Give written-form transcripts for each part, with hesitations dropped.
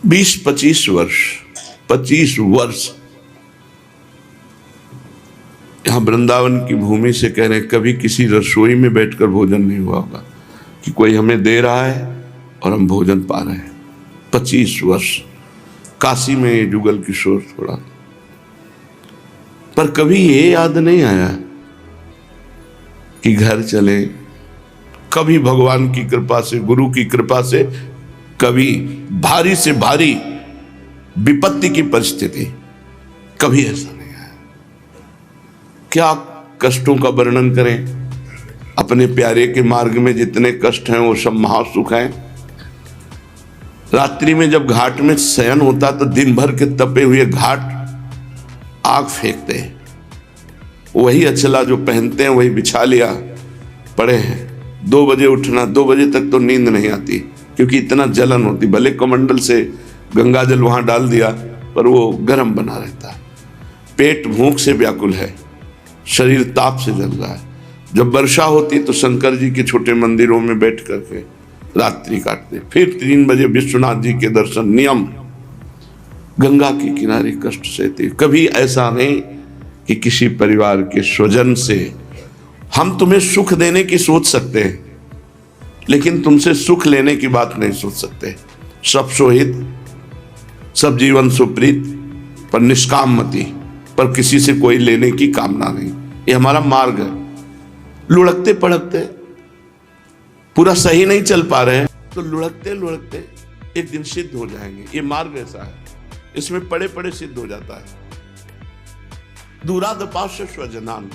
20-25 वर्ष 25 वर्ष यहां वृंदावन की भूमि से कह रहे हैं, कभी किसी रसोई में बैठकर भोजन नहीं हुआ होगा कि कोई हमें दे रहा है और हम भोजन पा रहे हैं। 25 वर्ष काशी में ये जुगल किशोर थोड़ा, पर कभी ये याद नहीं आया कि घर चले। कभी भगवान की कृपा से, गुरु की कृपा से, कभी भारी से भारी विपत्ति की परिस्थिति, कभी ऐसा नहीं आया। क्या कष्टों का वर्णन करें। अपने प्यारे के मार्ग में जितने कष्ट हैं वो सब महासुख हैं। रात्रि में जब घाट में शयन होता तो दिन भर के तपे हुए घाट आग फेंकते हैं, वही अचला जो पहनते हैं वही बिछा लिया, पड़े हैं। 2 बजे उठना, 2 बजे तक तो नींद नहीं आती क्योंकि इतना जलन होती। भले कमंडल से गंगा जल वहां डाल दिया पर वो गर्म बना रहता है। पेट भूख से व्याकुल है, शरीर ताप से जल रहा है। जब वर्षा होती तो शंकर जी के छोटे मंदिरों में बैठ करके रात्रि काटते। फिर 3 बजे विश्वनाथ जी के दर्शन नियम। गंगा के किनारे कष्ट सहते। कभी ऐसा नहीं कि किसी परिवार के स्वजन से हम तुम्हें सुख देने की सोच सकते हैं लेकिन तुमसे सुख लेने की बात नहीं सोच सकते। सब सोहित, सब जीवन सुप्रीत, पर निष्काम मति, पर किसी से कोई लेने की कामना नहीं। ये हमारा मार्ग है। लुढ़कते पढ़कते पूरा सही नहीं चल पा रहे हैं तो लुढ़कते लुढ़कते एक दिन सिद्ध हो जाएंगे। ये मार्ग ऐसा है, इसमें पड़े पड़े सिद्ध हो जाता है। दूरादपास्य स्वजनान,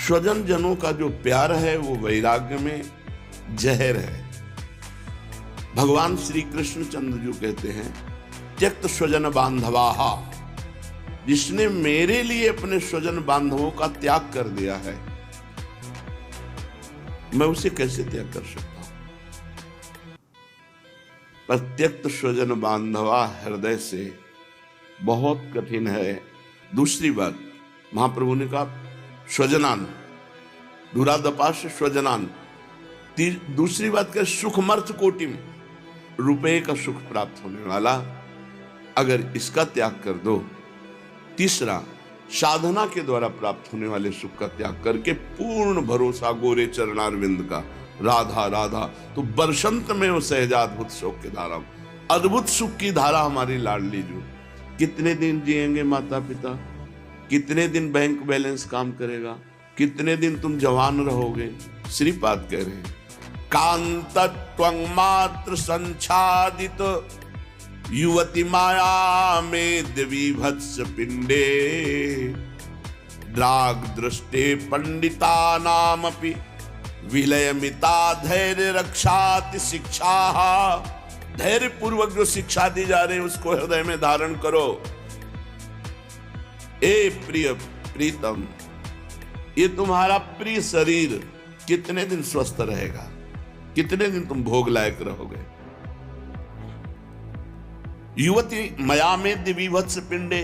स्वजन जनों का जो प्यार है वो वैराग्य में जहर है। भगवान श्री कृष्ण चंद्र जो कहते हैं, त्यक्त स्वजन बांधवाहा, जिसने मेरे लिए अपने स्वजन बांधवों का त्याग कर दिया है, मैं उसे कैसे त्याग कर सकता हूं। पर त्यक्त स्वजन बांधवा हृदय से बहुत कठिन है। दूसरी बात महाप्रभु ने कहा स्वजनान, दूरादपास्य स्वजनान। दूसरी बात क्या, सुखमर्थ कोटिम, रुपए का सुख प्राप्त होने वाला, अगर इसका त्याग कर दो। तीसरा, साधना के द्वारा प्राप्त होने वाले सुख का त्याग करके पूर्ण भरोसा गोरे चरणारविंद का, राधा राधा, तो बरसंत में वो सहजाद्भुत शोक की धारा, अद्भुत सुख की धारा हमारी लाडली जो। कितने दिन जिएंगे माता पिता, कितने दिन बैंक बैलेंस काम करेगा, कितने दिन तुम जवान रहोगे। श्रीपाद कह रहे हैं, कांतत्वं मात्र संच्छादित युवती माया में द्विभत्स पिंडे, द्राग दृष्टे पंडिता नामपि विलयमिता धैर्य रक्षाति शिक्षा। धैर्य पूर्वक जो शिक्षा दी जा रही है उसको हृदय में धारण करो। ए प्रिय प्रीतम, ये तुम्हारा प्रिय शरीर कितने दिन स्वस्थ रहेगा, कितने दिन तुम भोग लायक रहोगे। युवती मया में दिविवत्स पिंडे,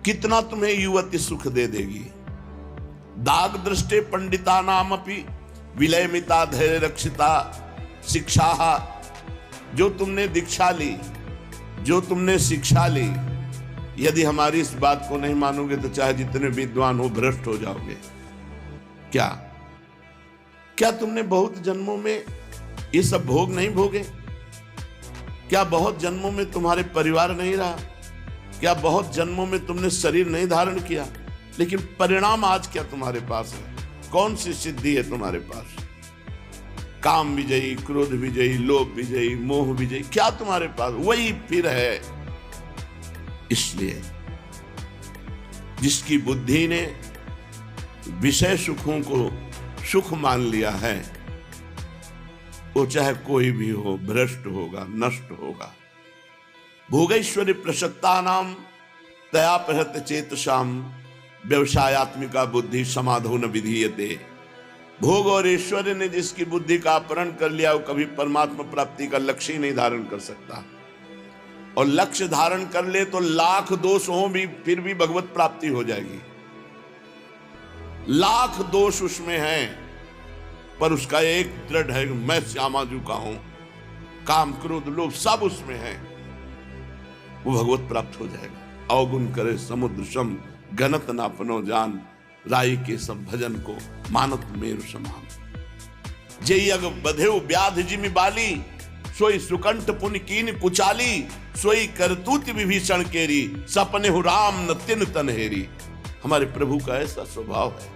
कितना तुम्हें युवती सुख दे देगी। दाग दृष्टे पंडिता नाम अपि विलयमिता धैर्य रक्षिता शिक्षा। जो तुमने दीक्षा ली, जो तुमने शिक्षा ली, यदि हमारी इस बात को नहीं मानोगे तो चाहे जितने विद्वान हो भ्रष्ट हो जाओगे। क्या क्या तुमने बहुत जन्मों में ये सब भोग नहीं भोगे? क्या बहुत जन्मों में तुम्हारे परिवार नहीं रहा? क्या बहुत जन्मों में तुमने शरीर नहीं धारण किया? लेकिन परिणाम आज क्या तुम्हारे पास है? कौन सी सिद्धि है तुम्हारे पास? काम विजयी, क्रोध विजयी, लोभ विजयी, मोह विजयी, क्या तुम्हारे पास? वही फिर है। इसलिए जिसकी बुद्धि ने विषय सुखों को सुख मान लिया है वो चाहे कोई भी हो भ्रष्ट होगा, नष्ट होगा। भोगैश्वर्य प्रसक्ता नाम तया प्रहत चेतसाम व्यवसायत्मिका बुद्धि समाधो न विधीयते। भोग और ऐश्वर्य ने जिसकी बुद्धि का अपहरण कर लिया वो कभी परमात्मा प्राप्ति का लक्ष्य ही नहीं धारण कर सकता। और लक्ष्य धारण कर ले तो लाख दोष हो भी फिर भी भगवत प्राप्ति हो जाएगी। लाख दोष उसमें हैं पर उसका एक दृढ़ है, मैं श्यामाजू का हूं, काम क्रोध लोभ सब उसमें है, वो भगवत प्राप्त हो जाएगा। अवगुण करे समुद्र सम, गणत ना पनो जान, राई के सब भजन को मानत मेरु समान। जय अग बधेउ व्याध जिमि बाली, सोई सुकंठ पुन कीन कुचाली, सोई करतूत विभीषण केरी, सपने हु राम न तिन तन हेरी। हमारे प्रभु का ऐसा स्वभाव है